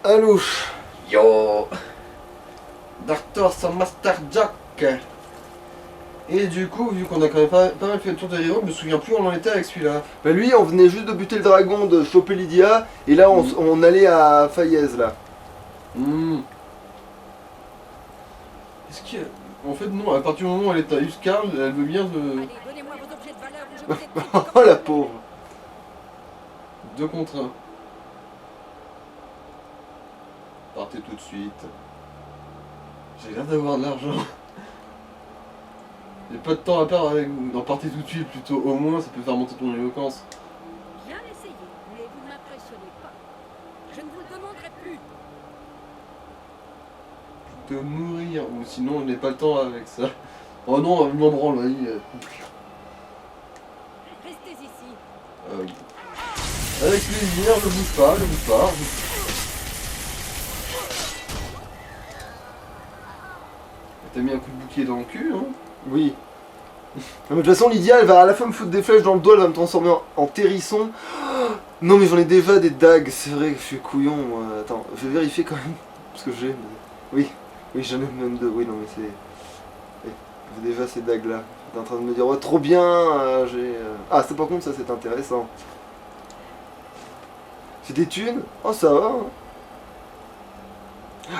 Alouche. Yo Doctor sans Master Jack. Et du coup, vu qu'on a quand même pas mal fait le tour des héros, je me souviens plus où on en était avec celui-là. Bah lui, on venait juste de buter le dragon, de choper Lydia, et là on allait à Fayez là. Est-ce qu'il y a... En fait non, à partir du moment où elle est à Huskarl, elle veut bien de... Allez, donnez-moi vos objets de valeur ou je vous exécute. Oh la pauvre. 2 contre 1. Partez tout de suite. J'ai l'air d'avoir de l'argent. J'ai pas de temps à perdre avec vous. Non, partez tout de suite plutôt, au moins ça peut faire monter ton éloquence. Bien essayé, mais vous ne m'impressionnez pas. Je ne vous le demanderai plus. De mourir, ou sinon je n'ai pas le temps avec ça. Oh non, je m'en branle, vas-y. Restez ici. Oui. Avec plaisir, je bouge pas, je bouge pas. T'as mis un coup de bouclier dans le cul, hein? Oui. Non, mais de toute façon, Lydia, elle va à la fois me foutre des flèches dans le dos, elle va me transformer en terrisson. Non, mais j'en ai déjà des dagues, c'est vrai que je suis couillon. Moi. Attends, je vais vérifier quand même. Parce que j'ai. Oui, j'en ai même deux. Oui, non, mais c'est. Oui, j'ai déjà ces dagues-là. T'es en train de me dire, ouais, trop bien, j'ai. Ah, c'est par contre, ça c'est intéressant. J'ai des thunes? Oh, ça va. Hein.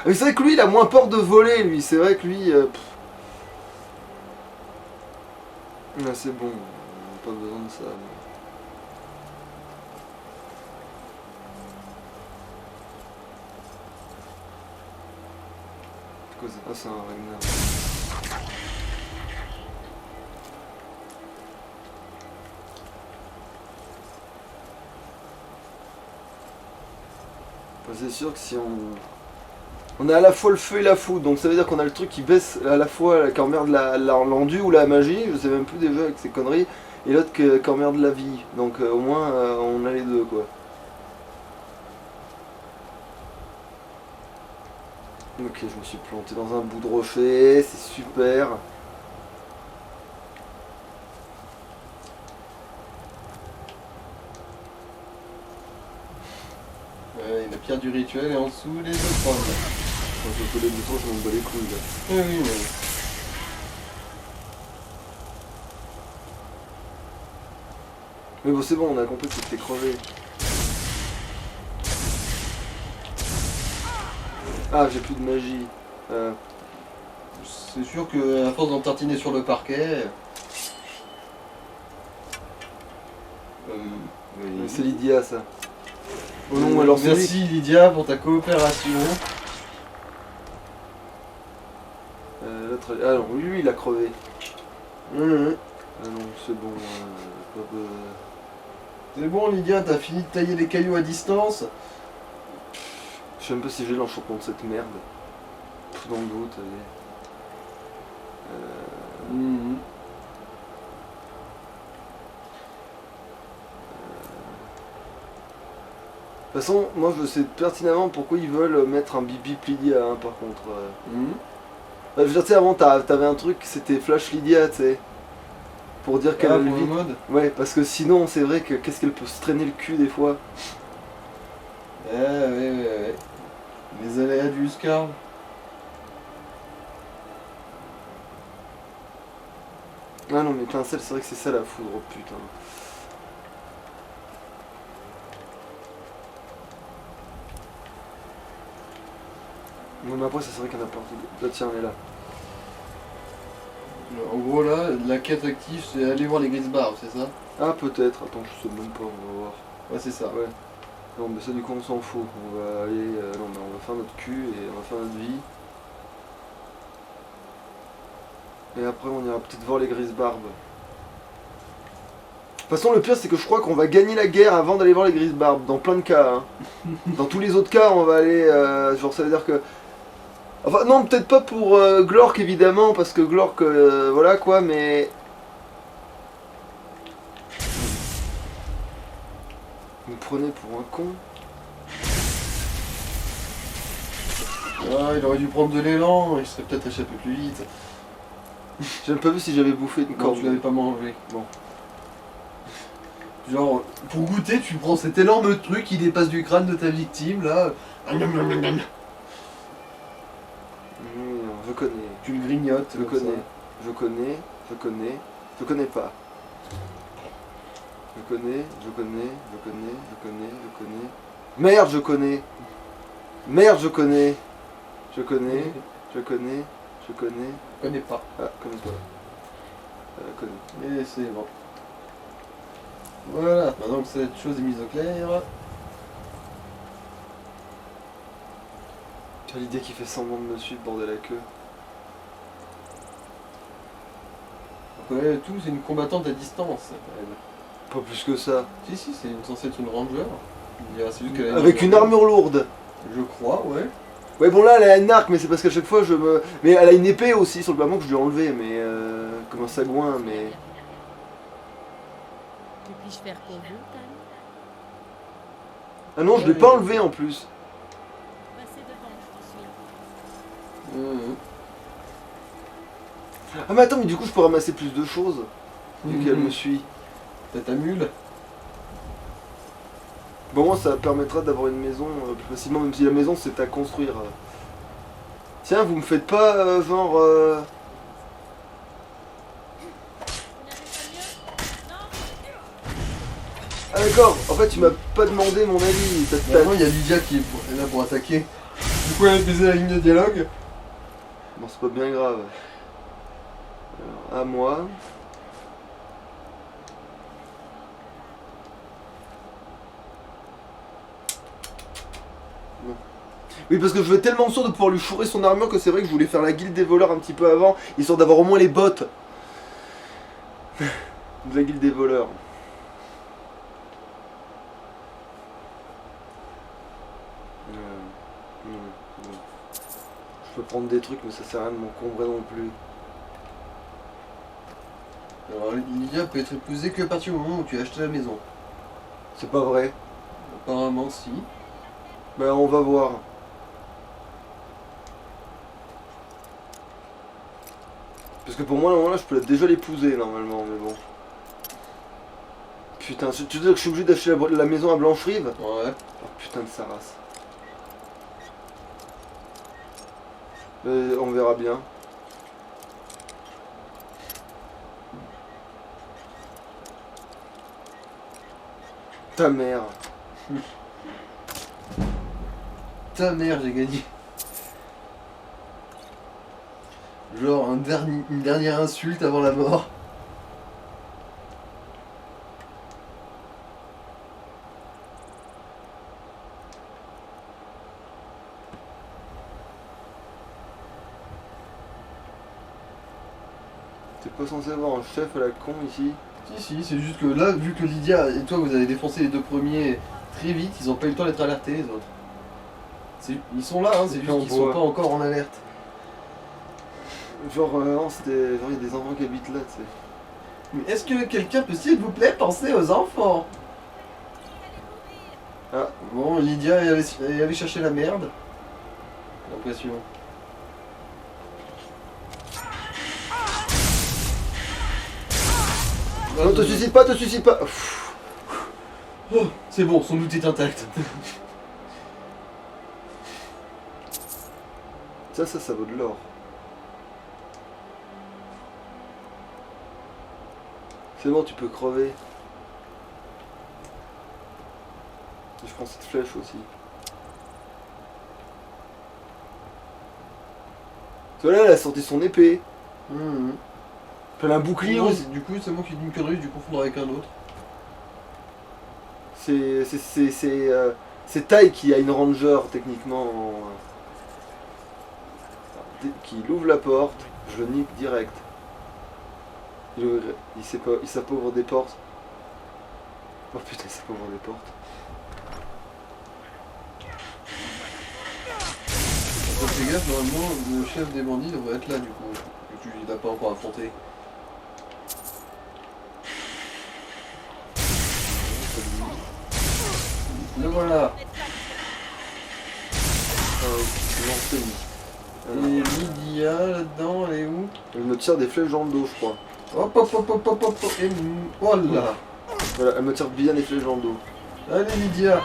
Mais c'est vrai que lui, il a moins peur de voler, lui. C'est vrai que lui. Ah, c'est bon, on n'a pas besoin de ça. C'est quoi ça? Ah, c'est un Ragnar. C'est sûr que si on a à la fois le feu et la foudre, donc ça veut dire qu'on a le truc qui baisse à la fois, qui emmerde l'endu ou la magie, je sais même plus déjà avec ces conneries, et l'autre qui emmerde la vie. Donc au moins on a les deux quoi. Ok, je me suis planté dans un bout de rocher, c'est super. Ouais, la pierre du rituel est en dessous les offrandes. Quand je fais les boutons, je m'en bats les couilles là. Oui, mais... Mais bon, c'est bon, on a compris que c'était crevé. Ah, j'ai plus de magie. C'est sûr que à force d'en tartiner sur le parquet... oui. C'est Lydia ça. Oh non, alors c'est merci Lydia pour ta coopération. L'autre... Ah non, lui il a crevé. Ah non, c'est bon. C'est bon Lydia, t'as fini de tailler les cailloux à distance. Je sais même pas si j'ai l'enchantement de cette merde. Dans le doute, allez. De toute façon, moi je sais pertinemment pourquoi ils veulent mettre un bip Lydia, hein, par contre. Bah, je veux dire, tu sais, avant t'avais un truc, c'était Flash Lydia, tu sais. Pour dire qu'elle pour allait le vite. mode. Ouais, parce que sinon, c'est vrai que qu'est-ce qu'elle peut se traîner le cul des fois. Ouais. Les aléas du Huskarl. Ah non, mais pincelle, c'est vrai que c'est ça la foudre, oh putain. Bon, mais après, c'est vrai qu'il y en a partout. Là, tiens, elle est là. En gros là, la quête active c'est aller voir les Grisbarbs, c'est ça? Ah, peut-être. Attends, je sais même pas, on va voir. Ouais, c'est ça. Ouais. Non, mais ça, du coup, on s'en fout. On va aller. Non, mais on va faire notre cul et on va faire notre vie. Et après, on ira peut-être voir les Grisbarbs. De toute façon, le pire, c'est que je crois qu'on va gagner la guerre avant d'aller voir les Grisbarbs. Dans plein de cas. Hein. Dans tous les autres cas, on va aller. Genre, ça veut dire que. Enfin, non, peut-être pas pour Glork, évidemment, parce que Glork, voilà quoi, mais. Vous me prenez pour un con. Ah, il aurait dû prendre de l'élan, il serait peut-être échappé plus vite. J'ai même pas vu si j'avais bouffé une Non, corde. tu l'avais pas mangé. Bon. Genre, pour goûter, tu prends cet énorme truc qui dépasse du crâne de ta victime, là. Je connais. Tu le grignotes. Je comme connais. ça. Je connais. Je connais. Je connais pas. Je connais. Je connais. Je connais. Je connais. Je connais. Merde, je connais. Merde, je connais. Je connais. Je connais. Je connais. Je connais pas. Ah, connais pas. Connais. Et c'est bon. Voilà, maintenant que cette chose est mise au clair. T'as l'idée qu'il fait semblant de me suivre, bordel la queue. Ouais, tout, c'est une combattante à distance. Elle. Pas plus que ça. Si, c'est censé être une ranger. C'est juste qu'elle a Avec une armure lourde. Je crois, ouais. Ouais, bon là, elle a une arc, mais c'est parce qu'à chaque fois je me. Mais elle a une épée aussi sur le bâton que je lui ai enlevé, mais. Comme un sagouin, mais. Que puis-je faire pour vous, Tan? Ah non, je l'ai pas enlevé en plus. Passez devant, je vous suis. Ah, mais attends, mais du coup, je peux ramasser plus de choses. Vu qu'elle me suit. T'as ta mule. Bon, moi, ça permettra d'avoir une maison plus facilement, même si la maison c'est à construire. Tiens, vous me faites pas genre. Vous n'avez pas mieux? Non? Ah d'accord, en fait tu m'as pas demandé mon avis. Maintenant, il y a Lydia qui est là pour attaquer. Du coup, elle a baisé la ligne de dialogue. Bon, c'est pas bien grave. Alors, à moi. Non. Oui, parce que je veux tellement sûr de pouvoir lui chourer son armure que c'est vrai que je voulais faire la guilde des voleurs un petit peu avant, histoire d'avoir au moins les bottes de la guilde des voleurs. Je peux prendre des trucs, mais ça sert à rien de m'encombrer non plus. Alors, Lydia peut être épousée que à partir du moment où tu as acheté la maison. C'est pas vrai. Apparemment, si. Ben on va voir. Parce que pour moi, normalement, là, je peux déjà l'épouser, normalement, mais bon. Putain, tu veux dire que je suis obligé d'acheter la maison à Blancherive? Ouais. Oh putain de sa race. On verra bien. Ta mère. Ta mère, j'ai gagné. Genre une dernière insulte avant la mort. T'es pas censé avoir un chef à la con ici? Si, c'est juste que là, vu que Lydia et toi vous avez défoncé les deux premiers très vite, ils ont pas eu le temps d'être alertés les autres. Ils sont là, hein, c'est juste qu'ils sont pas encore en alerte. Genre, non, c'était. Genre, il y a des enfants qui habitent là, tu sais. Mais est-ce que quelqu'un peut s'il vous plaît penser aux enfants? Ah. Bon, Lydia est allée chercher la merde. J'ai l'impression. Non, te suicide pas, te suicide pas. Oh, c'est bon, son outil est intact. Ça vaut de l'or. C'est bon, tu peux crever. Je prends cette flèche aussi. Voilà, elle a sorti son épée. Elle a un bouclier Non, aussi. du coup, c'est moi qui dis une connerie, du confondre avec un autre. C'est Tai qui a une ranger techniquement. Qui ouvre la porte, je le nique direct. Il s'appauvre des portes. Oh putain, il s'appauvre des portes. Fais gaffe, normalement, le chef des bandits devrait être là du coup. Que tu l'as pas encore affronté. Le voilà. Et Lydia là-dedans, elle est où? Elle me tire des flèches dans le dos, je crois. Hop hop hop hop hop hop hop. Et oh là. Voilà, elle me tire bien des flèches dans le dos. Allez Lydia.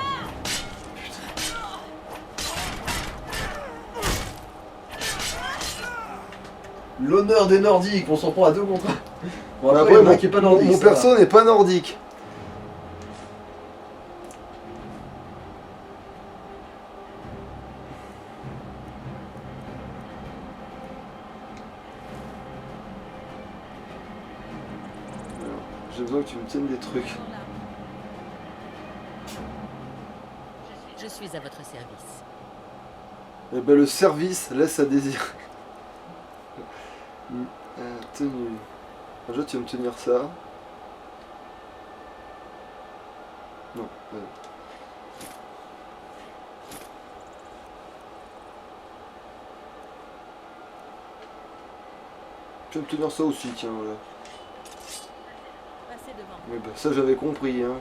L'honneur des Nordiques, on s'en prend à 2 contre 1. Bon, Bah, après, il y en a un qui est pas nordique. mon ça va. perso n'est pas nordique. Alors, j'ai besoin que tu me tiennes des trucs. Je suis à votre service. Eh ben le service laisse à désirer. Tenue. Déjà tu vas me tenir ça. Non. Tu vas me tenir ça aussi, tiens, voilà. Passez devant. Oui, bah, ça j'avais compris, hein.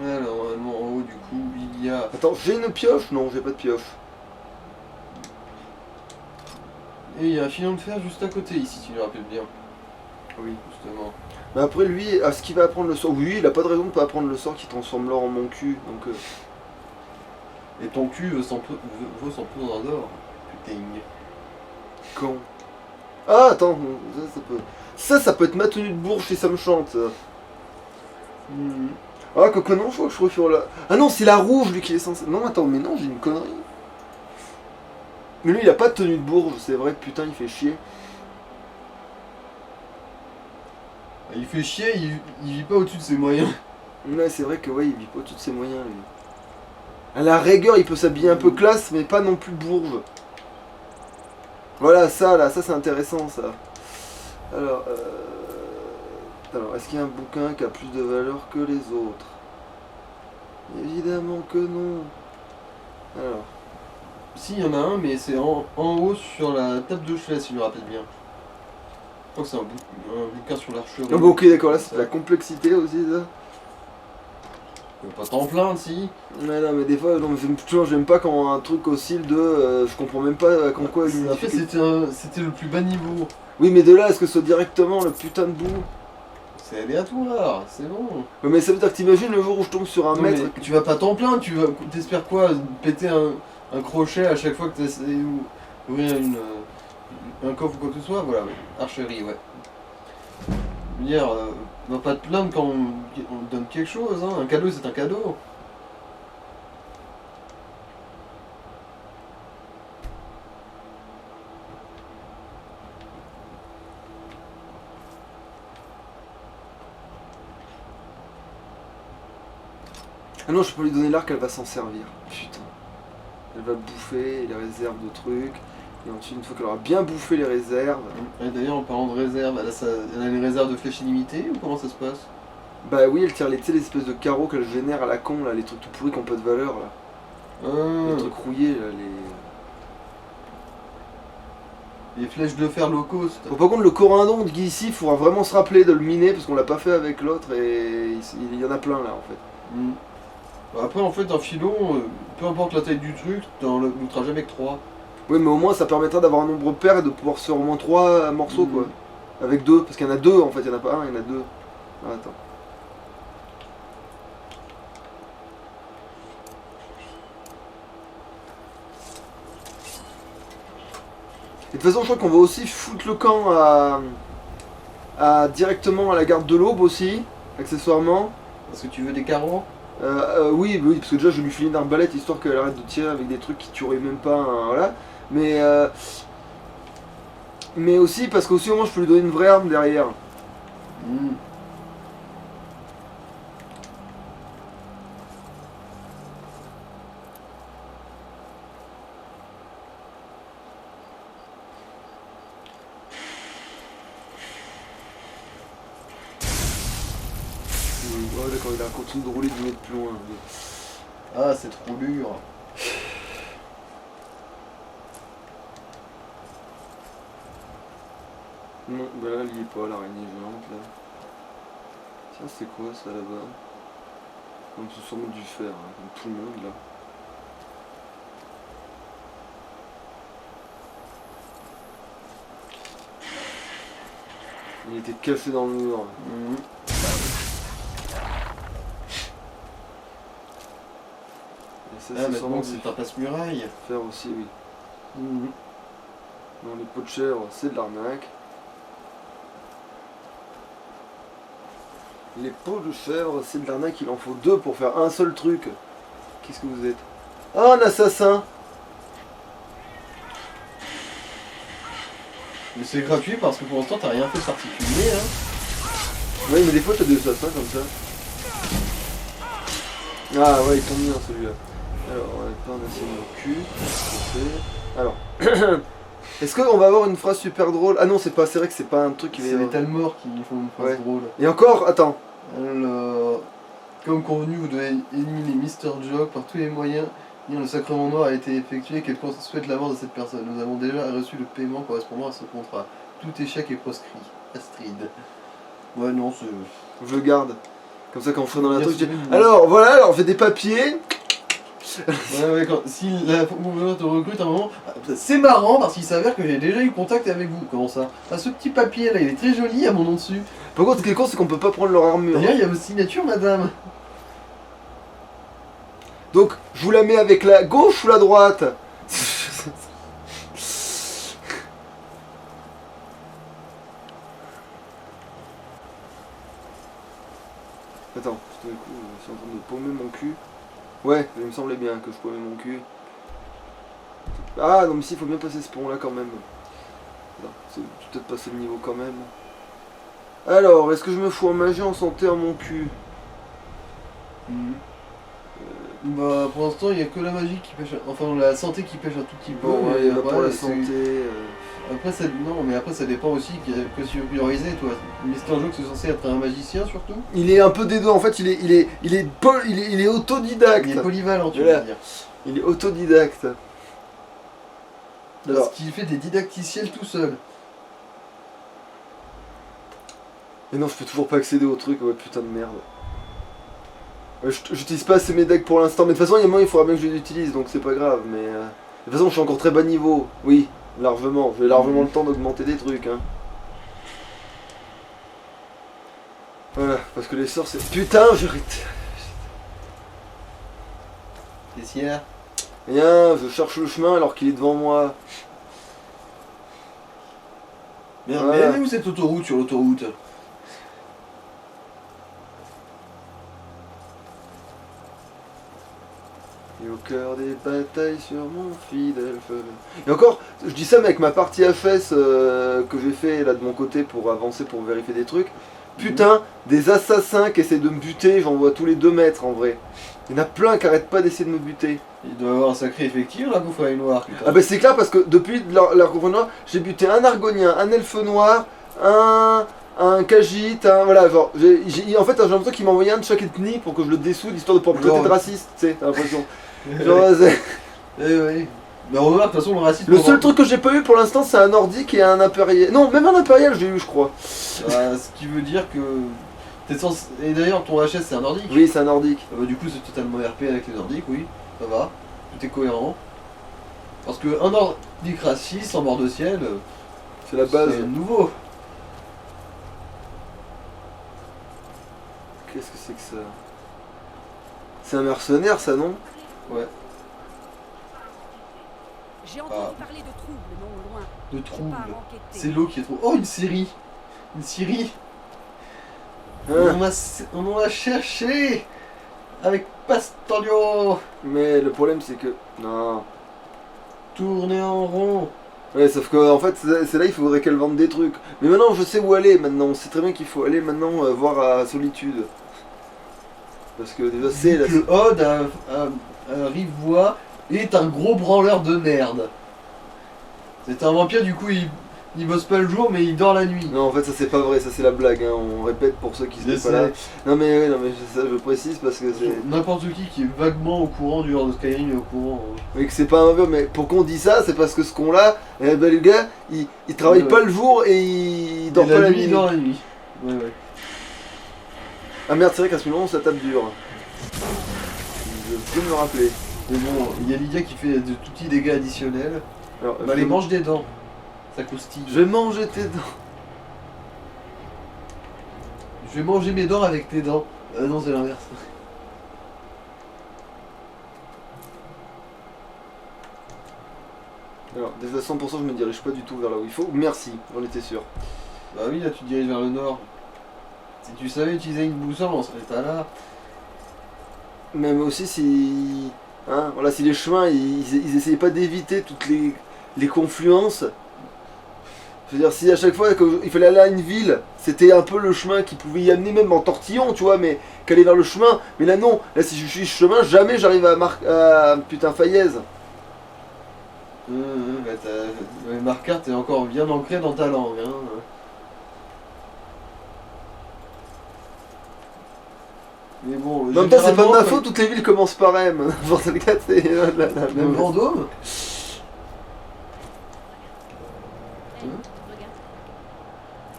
Alors, normalement, en haut, du coup, il y a... Attends, j'ai une pioche? Non, j'ai pas de pioche. Et il y a un filon de fer juste à côté, ici, tu le rappelles bien. Oui. Justement. Mais après lui, est-ce qu'il va apprendre le sort? Oui, il a pas de raison de pas apprendre le sort qui transforme l'or en mon cul, donc... Et ton cul vaut son pesant d'or. Putain. Quand? Ah, attends, ça peut... Ça peut être ma tenue de bourge si ça me chante, ça. Hmm. Ah, que non, je crois que je refais là. Ah non, c'est la rouge, lui, qui est censé... Non, attends, mais non, j'ai une connerie. Mais lui, il a pas de tenue de bourge, c'est vrai, putain, il fait chier. Il fait chier, il vit pas au-dessus de ses moyens. Ouais, c'est vrai que, ouais, il vit pas au-dessus de ses moyens, lui. À la rigueur, il peut s'habiller un peu classe, mais pas non plus bourge. Voilà, ça, là, ça, c'est intéressant, ça. Alors, est-ce qu'il y a un bouquin qui a plus de valeur que les autres? Évidemment que non. Alors, Si, il y en a un, mais c'est en haut sur la table de chevet, si je me rappelle bien. Je crois que c'est un bouquin sur l'archerie. ah bah, ok, d'accord, là, c'est de la complexité aussi, ça. Pas t'en plaindre, si. Ouais, non, mais des fois, non, j'aime pas quand un truc oscille de... je comprends même pas en quoi il En fait, c'était le plus bas niveau. Oui, mais de là, est-ce que ce soit directement le putain de bout? C'est aléatoire, c'est bon. Ouais, mais ça veut dire que t'imagines le jour où je tombe sur un Non, maître... mais tu vas pas t'en plaindre, t'espères quoi? Péter un crochet à chaque fois que tu essaies d'ouvrir un coffre ou quoi que ce soit? Voilà, ouais. Archerie, ouais. Je veux dire, va pas te plaindre quand on te donne quelque chose, hein. Un cadeau, c'est un cadeau. Ah non, je peux lui donner l'arc, elle va s'en servir. Putain. Elle va bouffer les réserves de trucs. Et ensuite, une fois qu'elle aura bien bouffé les réserves... Et d'ailleurs, en parlant de réserve, elle a les réserves de flèches illimitées ou comment ça se passe? Bah oui, elle tire les, tu sais, les espèces de carreaux qu'elle génère à la con, là, les trucs tout pourris qui ont pas de valeur, là. Les trucs rouillés, là, Les flèches de fer low cost. Bon, par contre, le corindon d'ici, il faudra vraiment se rappeler de le miner, parce qu'on l'a pas fait avec l'autre, et il y en a plein, là, en fait. Mm. Après, en fait, un filon, peu importe la taille du truc, t'en looteras jamais que 3. Oui, mais au moins, ça permettra d'avoir un nombre pair et de pouvoir se faire au moins 3 morceaux, quoi. Avec 2, parce qu'il y en a 2, en fait, il y en a pas un, il y en a 2. Ah, attends. Et de toute façon, je crois qu'on va aussi foutre le camp directement à la garde de l'Aube aussi, accessoirement. Parce que tu veux des carreaux? Oui, oui, parce que déjà je lui file une arbalète histoire qu'elle arrête de tirer avec des trucs qui tueraient même pas, hein, voilà. Mais aussi parce qu'aussi au moins je peux lui donner une vraie arme derrière. Mm. Oh d'accord, il a continué de rouler 10 mètres plus loin. Ah, cette roulure. Non, bah là il y est pas, l'araignée géante là. Tiens, c'est quoi ça là-bas? Donc c'est sûrement du fer, hein, comme tout le monde là. Il était caché dans le mur. Mhm. Et ça, Ah, c'est maintenant sûrement c'est un passe-muraille. faire aussi, oui. Mhm. Non, les pots de chèvre, c'est de l'arnaque. Les pots de chèvre, c'est de l'arnaque, il en faut 2 pour faire un seul truc. Qu'est-ce que vous êtes? Ah, un assassin! Mais c'est gratuit parce que pour l'instant t'as rien fait de particulier. Hein. Oui, mais des fois t'as des assassins comme ça. Ah ouais, il tombe bien celui-là. Alors, on va pas un assez mon cul. Alors, est-ce qu'on va avoir une phrase super drôle? Ah non, c'est pas, c'est vrai que c'est pas un truc qui C'est va. les Talmor qui font une phrase Ouais. drôle. Et encore, attends. Alors, comme convenu, vous devez éliminer Mr. Jog par tous les moyens. Le sacrement noir a été effectué. Quelqu'un souhaite la mort de cette personne. Nous avons déjà reçu le paiement correspondant à ce contrat. Tout échec est proscrit. Astrid. Ouais, non, c'est. Je le garde. Comme ça, quand on fera dans la Bien truc, je dis, sûr. alors voilà, alors on fait des papiers. Ouais, si la gouvernement te recrute à un moment, c'est marrant parce qu'il s'avère que j'ai déjà eu contact avec vous. Comment ça? Ah, ce petit papier là, il est très joli, il y a mon nom dessus. Par contre, ce qui est con, c'est qu'on peut pas prendre leur armure. D'ailleurs, il y a votre signature, madame. Donc, je vous la mets avec la gauche ou la droite? Attends, tout d'un coup, je suis en train de paumer mon cul. Ouais, il me semblait bien que je paumais mon cul. Ah non, mais si, il faut bien passer ce pont là quand même. Non, c'est peut-être passer le niveau quand même. Alors, est-ce que je me fous en magie, en santé, en mon cul? Bah, pour l'instant, il n'y a que la magie qui pêche. Enfin, la santé qui pêche un tout petit peu. Bon, mais ouais, il va après, pour la c'est- santé. Après, ça... non, mais après, ça dépend aussi que si vous priorisez, toi. Mister Joke, c'est censé être un magicien surtout. Il est un peu des deux, en fait, il est autodidacte. Il est polyvalent, tu Voilà. veux dire. Il est autodidacte. Parce Alors, qu'il fait des didacticiels tout seul. et non, je peux toujours pas accéder au truc, ouais, putain de merde. Ouais, j'utilise pas assez mes decks pour l'instant, mais de toute façon, il y a un moment, il faudra bien que je les utilise, donc c'est pas grave, mais... de toute façon, je suis encore très bas niveau, oui, largement, j'ai largement le temps d'augmenter des trucs, hein. Voilà, parce que les sorts, c'est... Putain, j'arrête. Caissière. Rien, je cherche le chemin alors qu'il est devant moi. Merde, Voilà. mais elle est où cette autoroute sur l'autoroute? Et au cœur des batailles sur mon fidèle feu. Et encore, je dis ça mais avec ma partie FS que j'ai fait là de mon côté pour avancer, pour vérifier des trucs. Putain, des assassins qui essaient de me buter, j'en vois tous les 2 mètres en vrai. Il y en a plein qui arrêtent pas d'essayer de me buter. Il doit avoir un sacré effectif, la bouffe noire. Ah bah c'est clair parce que depuis l'arc noir, j'ai buté un argonien, un elfe noir, un Khajiit, voilà, genre, en fait j'ai l'impression qu'il m'a envoyé un de chaque ethnie pour que je le dessoude, histoire de pas me traiter de raciste, tu sais, t'as l'impression. Genre, Eh oui. Mais remarque, de toute façon, le racisme. le seul truc que j'ai pas eu pour l'instant c'est un nordique et un impérial. Non, même un impérial j'ai eu je crois. Ce qui veut dire que. T'es censé... Et d'ailleurs, ton HS c'est un nordique. Oui, c'est un nordique. Bah, du coup, c'est totalement RP avec les nordiques, oui. Ça va. Tout est cohérent. Parce que un nordique raciste en bord de ciel, C'est la base. c'est nouveau. Qu'est-ce que c'est que ça? C'est un mercenaire ça non? Ouais. J'ai entendu parler de troubles non loin. De Pas trouble. enquêter. C'est l'eau qui est trop. Oh, une série. Une série. Hein? On en a cherché avec Pastorio. Mais le problème c'est que... Non. Tourner en rond. Ouais, sauf que en fait, c'est là il faudrait qu'elle vende des trucs. Mais maintenant, je sais où aller. Maintenant, on sait très bien qu'il faut aller maintenant voir à Solitude. Parce que déjà, c'est la... Que Odd à Rivois est un gros branleur de merde. C'est un vampire, du coup, il bosse pas le jour, mais il dort la nuit. Non, en fait, ça c'est pas vrai. Ça c'est la blague. Hein. On répète pour ceux qui Je sont pas là. sais. Non mais ouais, non mais je précise parce que c'est... N'importe qui est vaguement au courant du genre de Skyrim est au courant. Mais que c'est pas un vampire. Mais pour qu'on dise ça, c'est parce que ce qu'on l'a, eh ben, le gars, il travaille Ouais. pas le jour et il dort Et pas la nuit, nuit. il dort la nuit. Ouais, ouais. Ah merde, c'est vrai qu'à ce moment, ça tape dur. Je peux me rappeler. Mais bon, il y a Lydia qui fait de tout petits dégâts additionnels. Alors, Bah, les mange des dents. Ça croustille. Je vais manger tes dents. Je vais manger mes dents avec tes dents. Non, c'est l'inverse. Alors, déjà à 100%, je me dirige pas du tout vers là où il faut. Merci, j'en étais sûr. Bah oui, là tu te diriges vers le nord. Si tu savais utiliser une boussole, on serait pas là. Même aussi si... Hein, voilà, si les chemins, ils essayaient pas d'éviter toutes les confluences. Je veux dire, si à chaque fois qu'il fallait aller à une ville, c'était un peu le chemin qui pouvait y amener, même en tortillon, tu vois, mais qu'aller vers le chemin. Mais là non, là si je suis chemin, jamais j'arrive à putain Faillaise. Bah Marquard, t'es encore bien ancré dans ta langue. Hein. Mais bon, En même temps, c'est pas de ma généralement, faute, toutes les villes commencent par M. N'importe le cas, c'est la Même même. Vendôme. Regarde.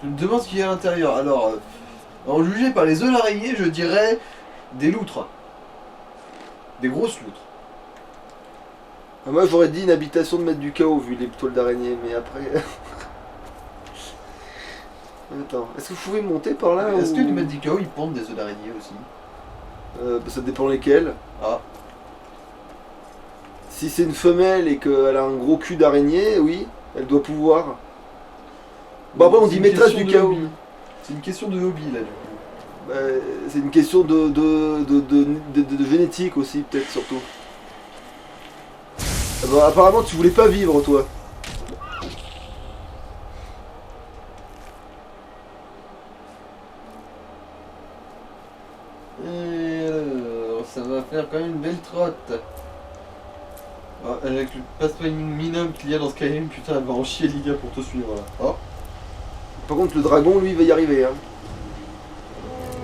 Je me demande ce qu'il y a à l'intérieur. Alors, en juger par les œufs d'araignée, je dirais des loutres. Des grosses loutres. Ah, moi j'aurais dit une habitation de maître du chaos vu les toiles d'araignée, mais après. Attends, est-ce que vous pouvez monter par là Est-ce ou... que les maîtres du chaos ils pondent des œufs d'araignée aussi? Bah, ça dépend lesquels. Ah, Si c'est une femelle et qu'elle a un gros cul d'araignée, oui, elle doit pouvoir. Bon après on C'est dit une maîtresse question du de chaos. hobby. C'est une question de hobby là du coup. Bah, c'est une question de génétique aussi peut-être surtout. Ah bah, apparemment tu voulais pas vivre toi. Et alors, ça va faire quand même une belle trotte. Ah, avec le pathfinding minimum qu'il y a dans Skyrim, putain, elle va en chier Lydia pour te suivre là. Oh, Par contre le dragon lui il va y arriver hein.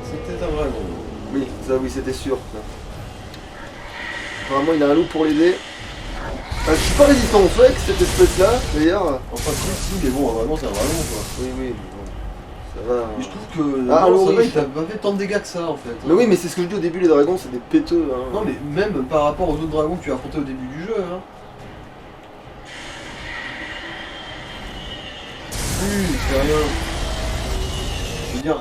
c'était un dragon. Oui, ça oui c'était sûr. Apparemment il a un loup pour l'aider. Ah, je suis pas résistant au feu cette espèce là d'ailleurs. Enfin, si, mais bon, vraiment, c'est un dragon quoi. Oui oui, mais bon, ça va. Et je trouve que. Ah, non, alors ça va, oui. il t'a pas fait tant de dégâts que ça en fait. Mais oui mais c'est ce que je dis au début, les dragons c'est des péteux hein. Non, mais même par rapport aux autres dragons que tu as affrontés au début du jeu, hein. Oui, c'est rien. Je veux dire,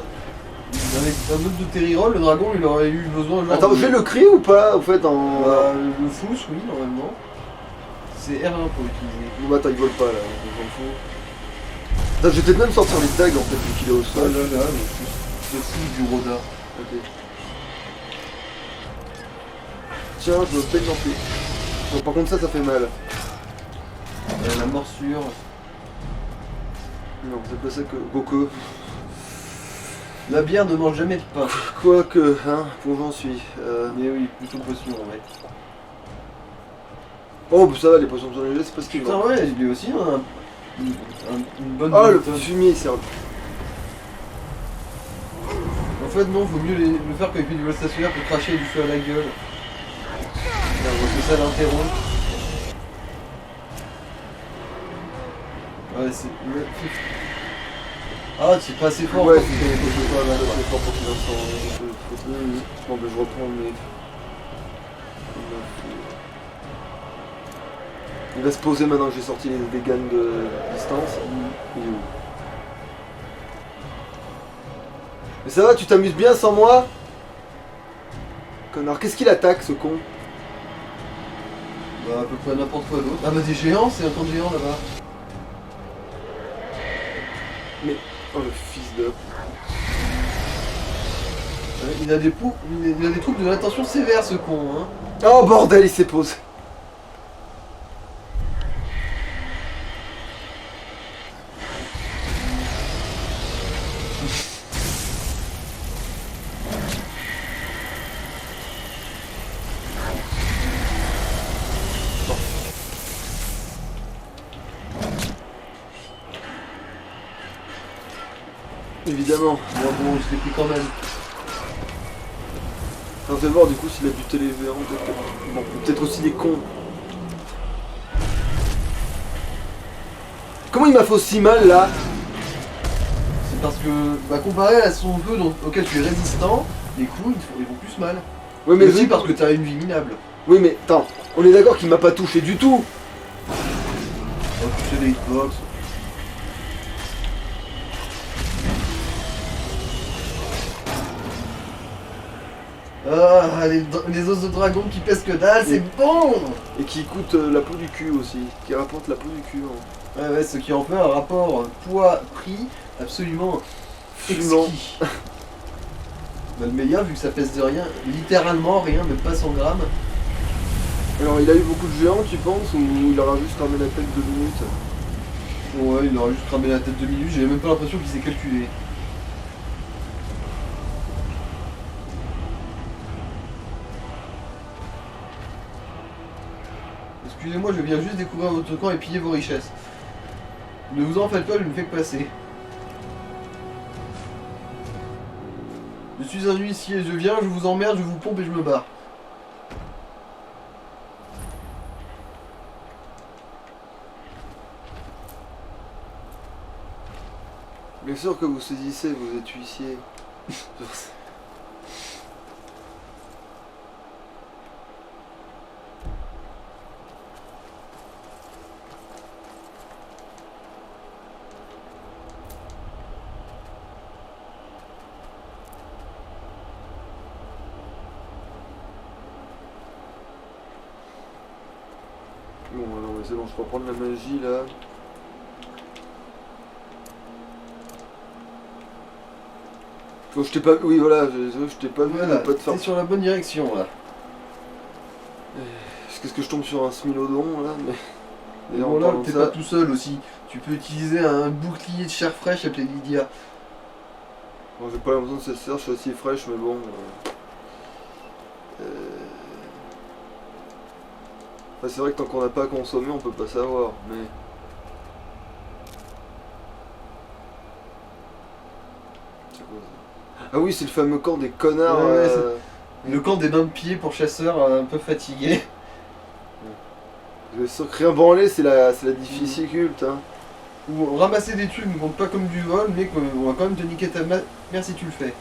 avec un autre de tes rerolls, le dragon il aurait eu besoin genre. Attends, de- je vais le crier ou pas au fait en. Bah, le fous, oui, normalement. C'est R1 pour utiliser. Non, attends, il vole pas là, on s'en fout. Attends, je vais peut-être même sortir les dagues en fait, vu qu'il est au Oh sol. là là, le fous du Roda. Ok. Tiens, je me pète l'entrée. Bon, par contre, ça fait mal. La morsure. Non, c'est pas ça que. Quoique. La bière ne mange jamais de pain. Quoique, hein, où j'en suis. Mais oui, plutôt potion, ouais. Oh, bah ça va, les potions de son c'est pas ce qu'il Putain, va. ouais, il est aussi une bonne. Ah, le méthode. fumier, il sert. En fait, non, vaut mieux le faire quand il fait du vol stationnaire pour cracher du feu à la gueule. C'est ça l'interrompt. Ouais, c'est. Ah, c'est pas assez fort. Ouais, quoi, c'est pas fort pour qu'il en sorte. Bon, bah je reprends mes. Il va se poser maintenant que j'ai sorti les gains de distance. Il est où? Mais ça va, tu t'amuses bien sans moi? Connard, qu'est-ce qu'il attaque ce con? Bah, à peu près n'importe quoi d'autre. Ah, bah, des géants, c'est un camp de géants là-bas. Oh le fils de... Ouais, il a des troubles de l'attention sévère ce con, hein. Oh bordel, il s'est posé. Évidemment. Bon, je l'ai pris quand même. On va voir du coup s'il a buté les verrons. Bon, peut-être aussi des cons. Comment il m'a fait aussi mal là? C'est parce que, bah, comparé à son feu auquel tu es résistant, les coups ils vont plus mal. Oui Mais mais aussi parce que t'as une vie minable. Oui mais attends, on est d'accord qu'il m'a pas touché du tout. On va toucher des hitbox. Ah, les os de dragon qui pèsent que dalle, c'est bon. Et qui coûte la peau du cul aussi. Qui rapporte la peau du cul. Hein. Ouais, ce qui en fait un rapport poids-prix absolument Fumant. exquis. Bah, le meilleur, vu que ça pèse de rien, littéralement rien, même pas 100 grammes. Alors il a eu beaucoup de géants tu penses ou il aura juste ramé la tête 2 minutes? Ouais, il aura juste cramé la tête 2 minutes, j'ai même pas l'impression qu'il s'est calculé. Excusez-moi, je viens juste découvrir votre camp et piller vos richesses. Ne vous en faites pas, je ne fais que passer. Je suis un huissier, je viens, je vous emmerde, je vous pompe et je me barre. Bien sûr que vous saisissez, vous êtes huissier. Bon, non mais c'est bon, je peux reprendre la magie là. Oh, je t'ai pas... Oui voilà, je t'ai pas vu, Voilà, pas te faire... t'es sur la bonne direction là. Qu'est-ce que je tombe sur un smilodon là mais... Et bon là, t'es pas tout seul aussi. Tu peux utiliser un bouclier de chair fraîche appelé Lydia. Bon, j'ai pas l'impression de cette sœur, je suis aussi fraîche mais bon... Enfin, c'est vrai que tant qu'on n'a pas consommé, on peut pas savoir, mais... C'est quoi ça? Ah oui, c'est le fameux camp des connards. Ouais, le camp des bains de pied pour chasseurs un peu fatigués. Je suis sûr que rien branler, c'est la difficulté. Hein. Ou ramasser des trucs ne compte pas comme du vol, mais on va quand même te niquer ta mère si tu le fais.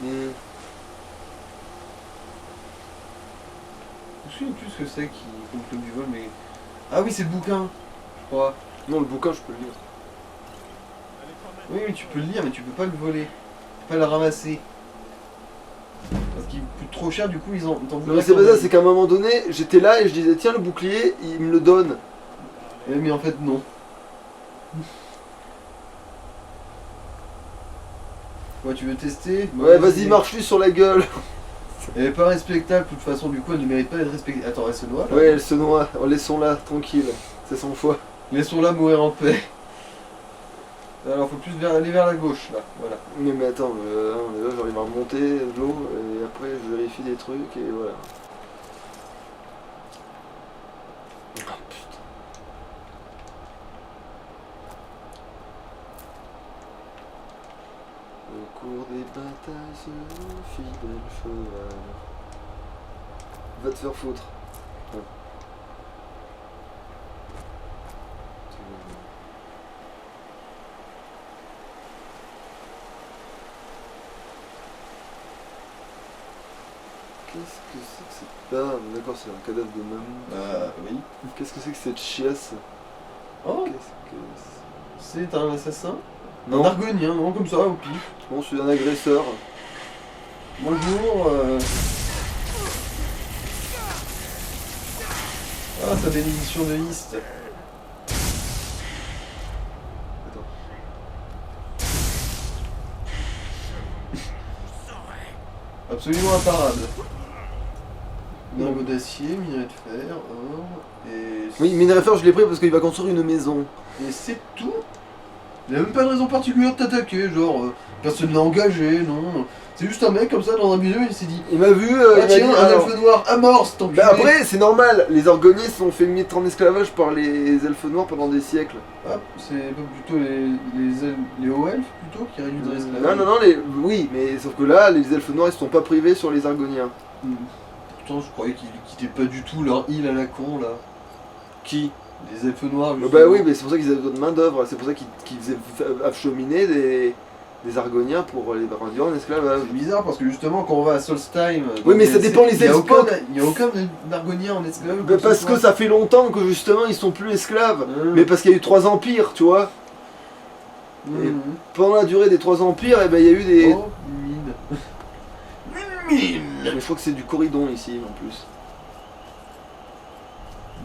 Je me souviens plus ce que c'est qui compte comme du vol, mais... Ah oui, c'est le bouquin, je crois. Non, le bouquin, je peux le lire. Oui, mais tu peux le lire, mais tu peux pas le voler. Tu peux pas le ramasser. Parce qu'il coûte trop cher, du coup, ils en t'en Non, mais c'est pas ça, c'est qu'à un moment donné, j'étais là et je disais, tiens, le bouclier, il me le donne. Mais en fait, non. Ouais, tu veux tester? Ouais, vas-y, marche-lui sur la gueule. Elle est pas respectable, de toute façon, du coup, elle ne mérite pas d'être respectée. Attends, elle se noie là? Ouais, elle se noie. Laissons-la, tranquille. C'est son choix. Laissons-la mourir en paix. Alors, faut plus aller vers la gauche, là. Voilà. Mais attends, là, j'arrive à remonter de l'eau et après je vérifie des trucs et voilà. Oh putain. Au cours des batailles, ce fidèle cheval. Va te faire foutre. Ouais. Qu'est-ce que c'est que cette... Ah, d'accord, c'est un cadavre de mammouth. Oui. Qu'est-ce que c'est que cette chiasse? Oh, Qu'est-ce que c'est? c'est un assassin? Non. Un argonien, non, comme ça, au pif. Bon, je suis un agresseur. Bonjour. Ah, sa bénédiction de East. Attends. Absolument imparable. Lingot d'acier, minerai de fer, or, et... Oui, minerai fer, je l'ai pris parce qu'il va construire une maison. Et c'est tout. Il n'y a même pas de raison particulière de t'attaquer, genre, personne l'a engagé, non. C'est juste un mec comme ça dans un milieu, il s'est dit... Il m'a vu, Ah il m'a tiens, dit, un alors- elfe noir, amorce, tant Bah après, c'est normal, les Argoniens se sont fait mettre en esclavage par les elfes noirs pendant des siècles. Ah, c'est pas plutôt les hauts elfes, plutôt, qui réduisent l'esclavage. Non, oui, mais sauf que là, les elfes noirs ils se sont pas privés sur les Argoniens. Pourtant, je croyais qu'ils quittaient pas du tout leur île à la con, là. Qui? Les elfes noirs, Bah oui, mais c'est pour ça qu'ils avaient besoin de main d'œuvre, c'est pour ça qu'ils faisaient acheminer des Argoniens pour les réduire en esclavage. C'est bizarre parce que justement quand on va à Solstheim... Oui, mais ça dépend les Il n'y a époques. aucun Argonien en esclave. Bah parce que ça fait longtemps que justement ils sont plus esclaves. Mmh. Mais parce qu'il y a eu 3 empires, tu vois. Pendant la durée des 3 empires, eh ben, il y a eu des... Oh, mine. mine. Mais je crois que c'est du corridon ici en plus.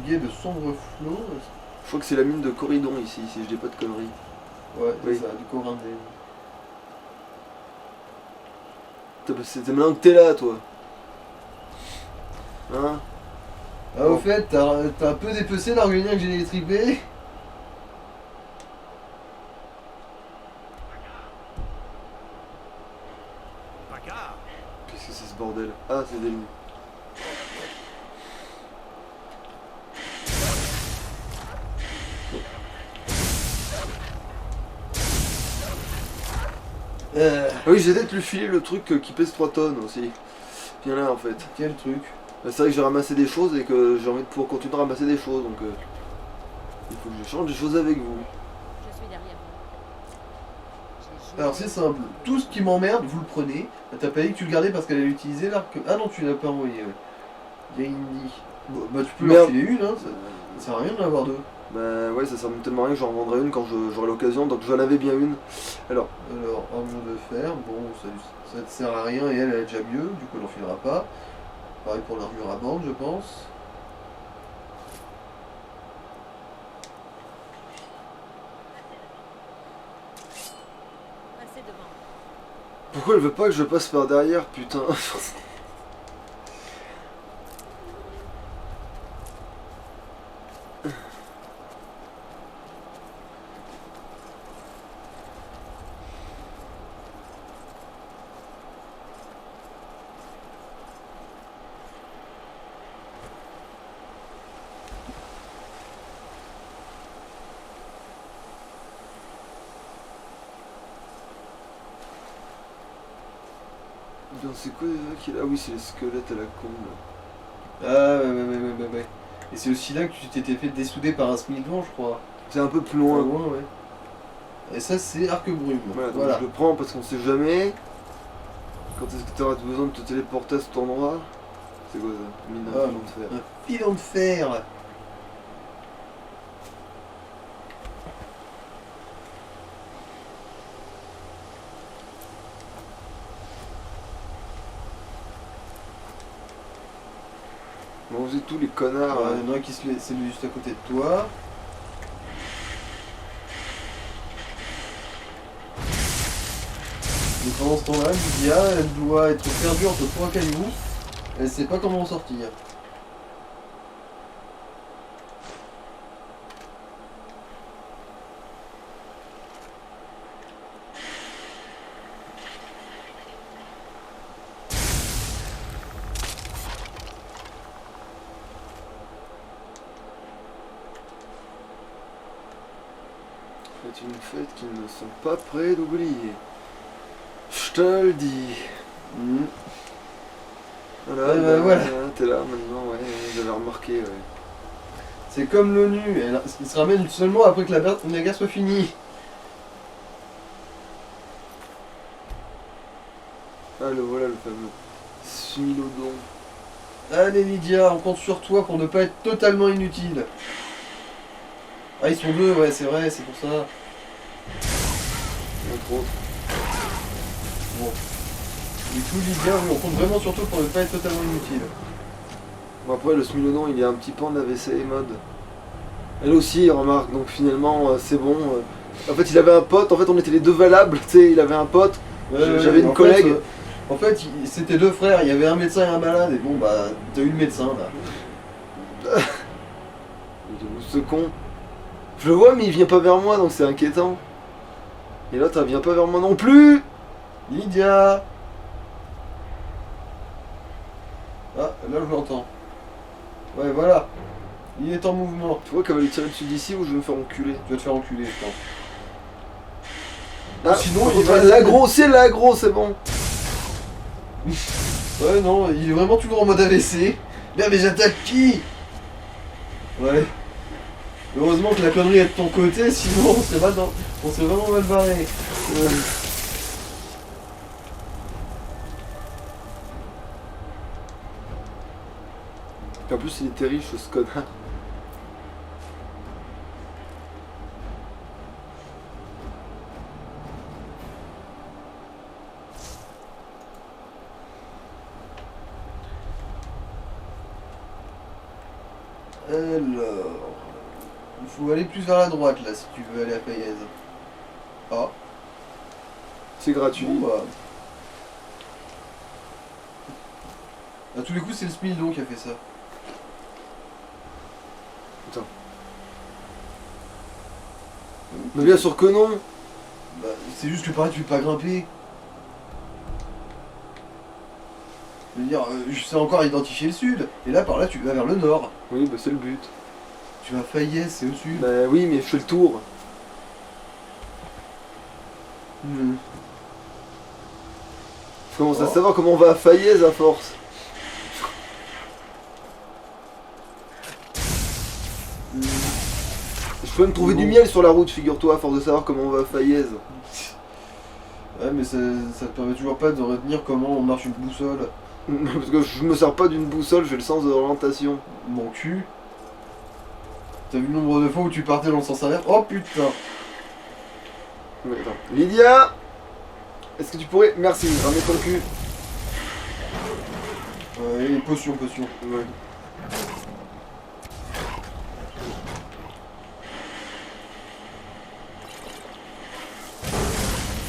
Guet de sombre flot. Je crois que c'est la mine de corridon ici, si je dis pas de conneries. Ouais, c'est Oui. ça, du corindé. C'est maintenant que t'es là, toi. Hein? Ah, au fait, t'as un peu dépecé l'argueulien que j'ai détripé. Qu'est-ce que c'est ce bordel? Ah, c'est des lunes. Ah oui, j'ai peut-être lui filer le truc qui pèse 3 tonnes aussi. Viens là en fait. Quel truc? Bah, c'est vrai que j'ai ramassé des choses et que j'ai envie de pouvoir continuer à ramasser des choses donc il faut que j'échange des choses avec vous. Je suis derrière vous. J'ai joué- Alors c'est simple, tout ce qui m'emmerde, vous le prenez. T'as pas dit que tu le gardais parce qu'elle allait utiliser l'arc. Ah non, tu l'as pas envoyé, ouais. Il y a Indy. Bon, bah tu peux leur Merde. filer une, hein. Ça sert à rien d'en avoir deux. Bah ouais, ça sert tellement à rien que j'en revendrai une quand j'aurai l'occasion, donc j'en avais bien une. Alors, Alors, armure de fer, bon, ça te sert à rien et elle est déjà mieux, du coup elle n'en filera pas. Pareil pour l'armure à bande, je pense. Passez devant. pourquoi elle veut pas que je passe par derrière, putain? Putain, c'est quoi déjà qu'il a? Ah oui, c'est les squelettes à la con là. Ah ouais. Et c'est aussi là que tu t'étais fait dessouder par un Smilgon, je crois. C'est un peu plus Loin, loin. loin, ouais. Et ça, c'est Arc Brume. Voilà, donc Voilà. je le prends parce qu'on sait jamais. Quand est-ce que tu auras besoin de te téléporter à cet endroit? C'est quoi ça? Mine Ah, à filon de fer. Un filon de fer. Bon, vous êtes tous les connards. Alors, il y en a un qui se met, c'est lui juste à côté de toi. Et pendant ce temps-là, Lydia, elle doit être perdue entre trois cailloux. Elle sait pas comment en sortir. C'est une fête qu'ils ne sont pas prêts d'oublier. Je te le dis. Voilà, Voilà. T'es là maintenant, ouais, j'avais remarqué, ouais. C'est comme l'ONU, il se ramène seulement après que la guerre soit finie. Ah, le voilà, le fameux Smilodon. Allez Lydia, on compte sur toi pour ne pas être totalement inutile. Ah ils sont deux, ouais c'est vrai, c'est pour ça. Entre autres. Bon. Du coup Lydia, oui, on compte vraiment sur toi pour ne pas être totalement inutile. Bon, après, le Smilodon, il est un petit peu en AVC mode. Elle aussi, remarque, donc finalement, c'est bon. En fait, il avait un pote, en fait, on était les deux valables, tu sais, il avait un pote. J'avais une collègue. En fait, c'était deux frères, il y avait un médecin et un malade, et bon bah, t'as eu le médecin là. Il est où ce con? Je le vois, mais il vient pas vers moi, donc c'est inquiétant. Et l'autre, elle vient pas vers moi non plus. Lydia. Ah, là je l'entends. Ouais, voilà. Il est en mouvement. Tu vois qu'elle va lui tirer dessus d'ici ou je vais me faire enculer? Tu vas te faire enculer, je pense. Ah, sinon, il va- l'agro, c'est bon. Ouais, non, il est vraiment toujours en mode AVC. Merde, mais j'attaque qui? Ouais. Heureusement que la connerie est de ton côté, sinon on serait vraiment mal barré. En plus, il était riche, ce connard. Alors... Il faut aller plus vers la droite là si tu veux aller à Fayez. Ah, C'est gratuit. bon bah... À tous les coups c'est le Smildon qui a fait ça. Mais bien sûr que non. Bah, c'est juste que pareil tu peux pas grimper. Je veux dire, je sais encore identifier le sud. Et là par là tu vas vers le nord. Oui, bah c'est le but. Tu vas à Fayez, c'est au sud. Bah oui, mais je fais le tour. Hmm. Je commence à Oh. savoir comment on va à Fayez à force. Hmm. Je peux même trouver du Bon. miel sur la route, figure-toi, à force de savoir comment on va à Fayez. Ouais mais ça te permet toujours pas de retenir comment on marche une boussole. Parce que je me sers pas d'une boussole, j'ai le sens de l'orientation. Mon cul. T'as vu le nombre de fois où tu partais dans le sens inverse? Oh putain. Mais attends. Lydia, est-ce que tu pourrais... Merci, ramène ton cul. Et potion. Ouais.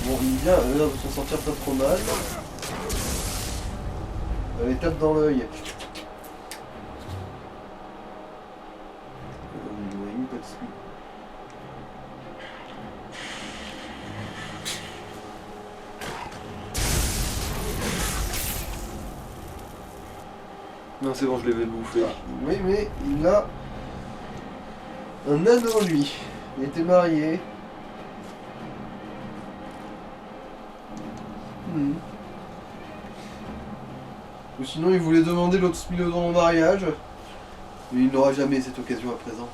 Bon, Lydia a l'air de s'en sortir pas trop mal. Elle tape dans l'œil. Pas de suite. Non, c'est bon, je l'avais bouffé. Ah, oui, mais il a un anneau, lui. Il était marié. Hmm. Ou sinon, il voulait demander l'autre Smilodon en mariage. Mais il n'aura jamais cette occasion à présent.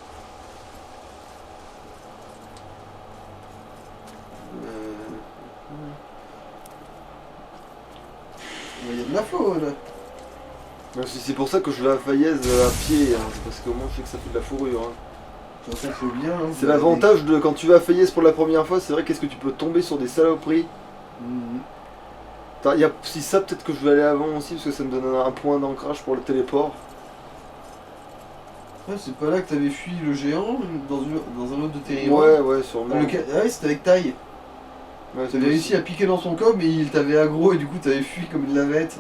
Il y a de la faune. Même si c'est pour ça que je vais à Fayez à pied, hein. C'est parce qu'au moins je sais que ça fait de la fourrure. Hein. De toute façon, c'est bien. Hein, C'est l'avantage de quand tu vas à Fayez pour la première fois, c'est vrai qu'est-ce que tu peux tomber sur des saloperies. Mhm. Attends, y a, si ça, peut-être que je vais aller avant aussi, parce que ça me donne un point d'ancrage pour le téléport. Ouais, c'est pas là que t'avais fui le géant dans un autre de tes Ouais, sûrement. Ah ouais, c'était avec taille. Ouais, T'avais réussi à piquer dans son corps, mais il t'avait aggro et du coup t'avais fui comme une lavette.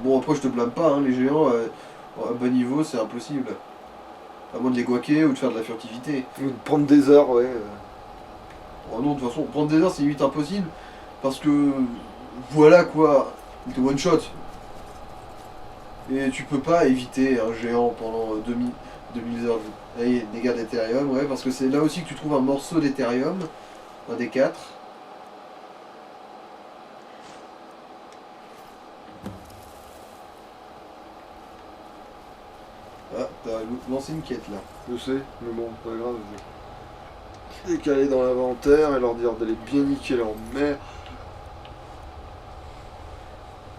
Bon, après, je te blâme pas, hein, les géants à bas niveau, c'est impossible. À moins de les guaquer ou de faire de la furtivité. Ou de prendre des heures, ouais. Oh non, de toute façon, prendre des heures, c'est limite impossible. Parce que, voilà quoi, il te one shot. Et tu peux pas éviter un géant pendant 2000 heures. Allez, dégâts d'Ethereum, ouais, parce que c'est là aussi que tu trouves un morceau d'Ethereum, un des 4. Ah, t'as lancé une quête là. Je sais, mais bon, pas grave. Je vais caler dans l'inventaire et leur dire d'aller bien niquer leur mère.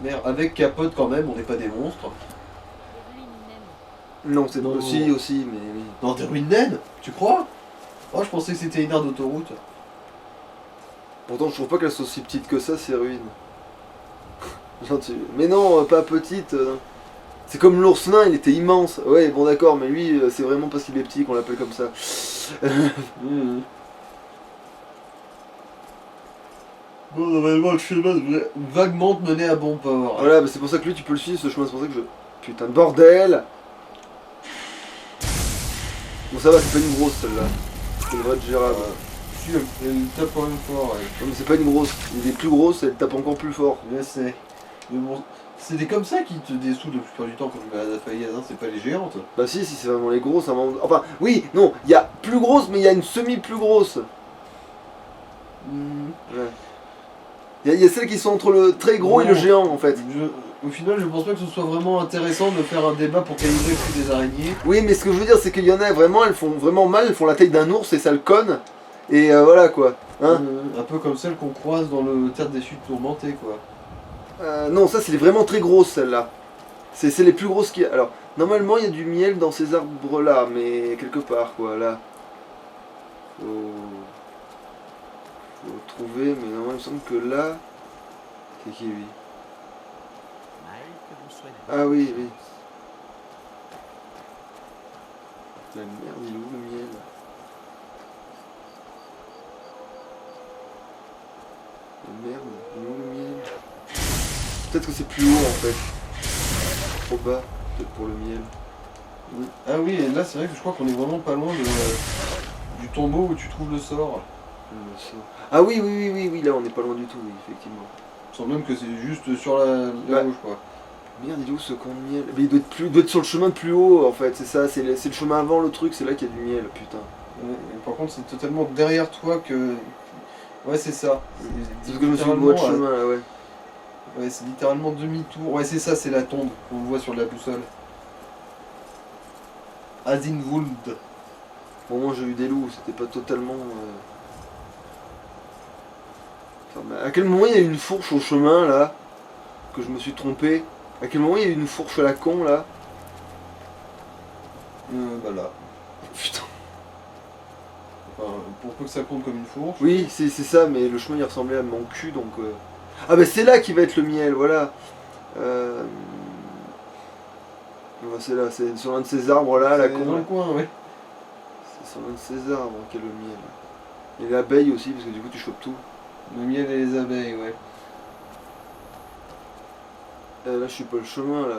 Merde, avec capote quand même, on n'est pas des monstres. Les ruines même. Non, c'est Non. aussi, mais oui. Dans des ruines naines, tu crois? Oh, je pensais que c'était une aire d'autoroute. Pourtant, je trouve pas qu'elles soient si petites que ça, ces ruines. Mais non, pas petite. C'est comme l'ours nain, il était immense. Ouais, bon d'accord, mais lui, c'est vraiment parce qu'il est petit qu'on l'appelle comme ça. Mmh. Bon, normalement, le chemin devrait vaguement te mener à bon port. Voilà, bah, c'est pour ça que lui, tu peux le suivre, ce chemin, c'est pour ça que je... Putain de bordel. Bon, ça va, c'est pas une grosse, celle-là. C'est une vraie gérable. Si, elle tape quand même fort, ouais. Non, mais c'est pas une grosse. Il y a des plus grosses, elles tapent encore plus fort. Je sais. Mais bon, c'est des comme ça qui te dessoutent la plupart du temps quand tu vas à la Fayez, hein, c'est pas les géantes. Bah si, c'est vraiment les grosses. Enfin, oui, non, il y a plus grosse, mais il y a une semi-plus grosse. Ouais. Il y a celles qui sont entre le très gros et le Bon. géant, en fait. Au final, je pense pas que ce soit vraiment intéressant de faire un débat pour calibrer le prix des araignées. Oui, mais ce que je veux dire, c'est qu'il y en a vraiment, elles font vraiment mal, elles font la taille d'un ours et ça le conne. Et voilà, quoi. Hein Un peu comme celles qu'on croise dans le Terre des Chutes tourmentées, quoi. Non, ça, c'est les vraiment très grosses, celles-là. C'est les plus grosses qu'il y a. Alors, normalement, il y a du miel dans ces arbres-là, mais quelque part, quoi, là. Faut trouver, mais normalement, il me semble que là... C'est qui, lui? Ah oui, oui. La merde, il est où le miel? La merde, il est où le miel? Peut-être que c'est plus haut en fait. Trop bas, peut-être pour le miel. Ah oui, et là c'est vrai que je crois qu'on est vraiment pas loin du tombeau où tu trouves le sort. Le sort. Ah oui, oui, là on n'est pas loin du tout, oui, effectivement. Il semble même que c'est juste sur la gauche quoi. Merde, il est où ce con de miel? Mais il doit être sur le chemin de plus haut en fait, c'est ça, c'est le chemin avant le truc, c'est là qu'il y a du miel, putain. Ouais, et par contre c'est totalement derrière toi que... Ouais c'est ça. C'est parce que je me suis dit, de chemin là, ouais. Ouais, c'est littéralement demi-tour. Ouais, c'est ça, c'est la tombe qu'on voit sur la boussole. Azinwuld. Bon, moi j'ai eu des loups, c'était pas totalement. Enfin, mais à quel moment il y a eu une fourche au chemin là? Que je me suis trompé? À quel moment il y a eu une fourche à la con là? Bah là. Putain. Enfin, pour peu que ça compte comme une fourche. Oui, c'est ça, mais le chemin il ressemblait à mon cul donc. Ah bah c'est là qui va être le miel, voilà. C'est là, c'est sur l'un de ces arbres là, la C'est con. dans Là. le coin, ouais. C'est sur l'un de ces arbres qu'est le miel. Et l'abeille aussi, parce que du coup tu chopes tout. Le miel et les abeilles, ouais. Là je suis pas le chemin là.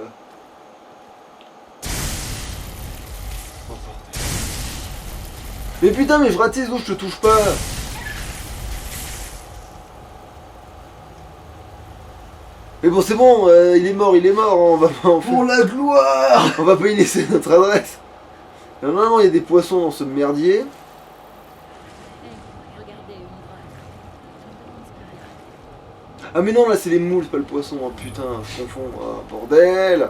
Oh bordel. Mais putain mais je ratisse d'où je te touche pas. Mais bon c'est bon, il est mort, on va pas en Pour la gloire! on va pas y laisser notre adresse. Normalement il y a des poissons dans ce merdier. Hé, regardez, une vraie. Ah mais non là c'est les moules, c'est pas le poisson, oh putain, je confonds, oh, bordel.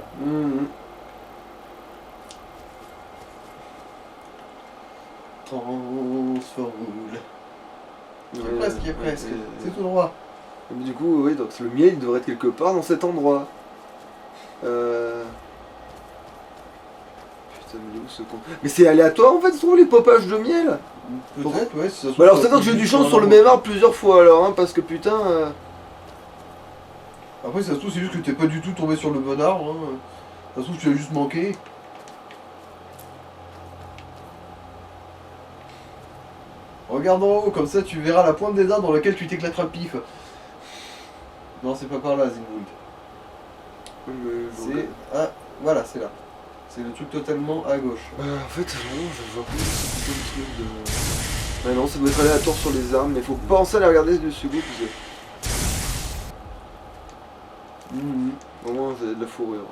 Transformoule. Il Ouais, est presque, il est presque. ouais, C'est tout droit. Mais du coup, oui, donc le miel il devrait être quelque part dans cet endroit. Putain, mais il est où ce con? Mais c'est aléatoire en fait, se trouve les popages de miel? Peut-être, ouais. Si ça se Bah alors trouve, c'est ça que j'ai eu du juste chance un sur le arbre. même arbre plusieurs fois alors, hein, parce que putain... Après, ça se trouve, c'est juste que t'es pas du tout tombé sur le bon arbre. Hein. Ça se trouve, tu as juste manqué. Regarde en haut, comme ça tu verras la pointe des arbres dans laquelle tu t'éclateras le pif. Non, c'est pas par là, Zinwood. C'est... Ah, voilà, c'est là. C'est le truc totalement à gauche. En fait, non, je vois pas ce putain de truc de... Ouais non, ça doit être aléatoire sur les arbres, mais faut penser à les regarder dessus goût, parce que... Vraiment, c'est de la fourrure.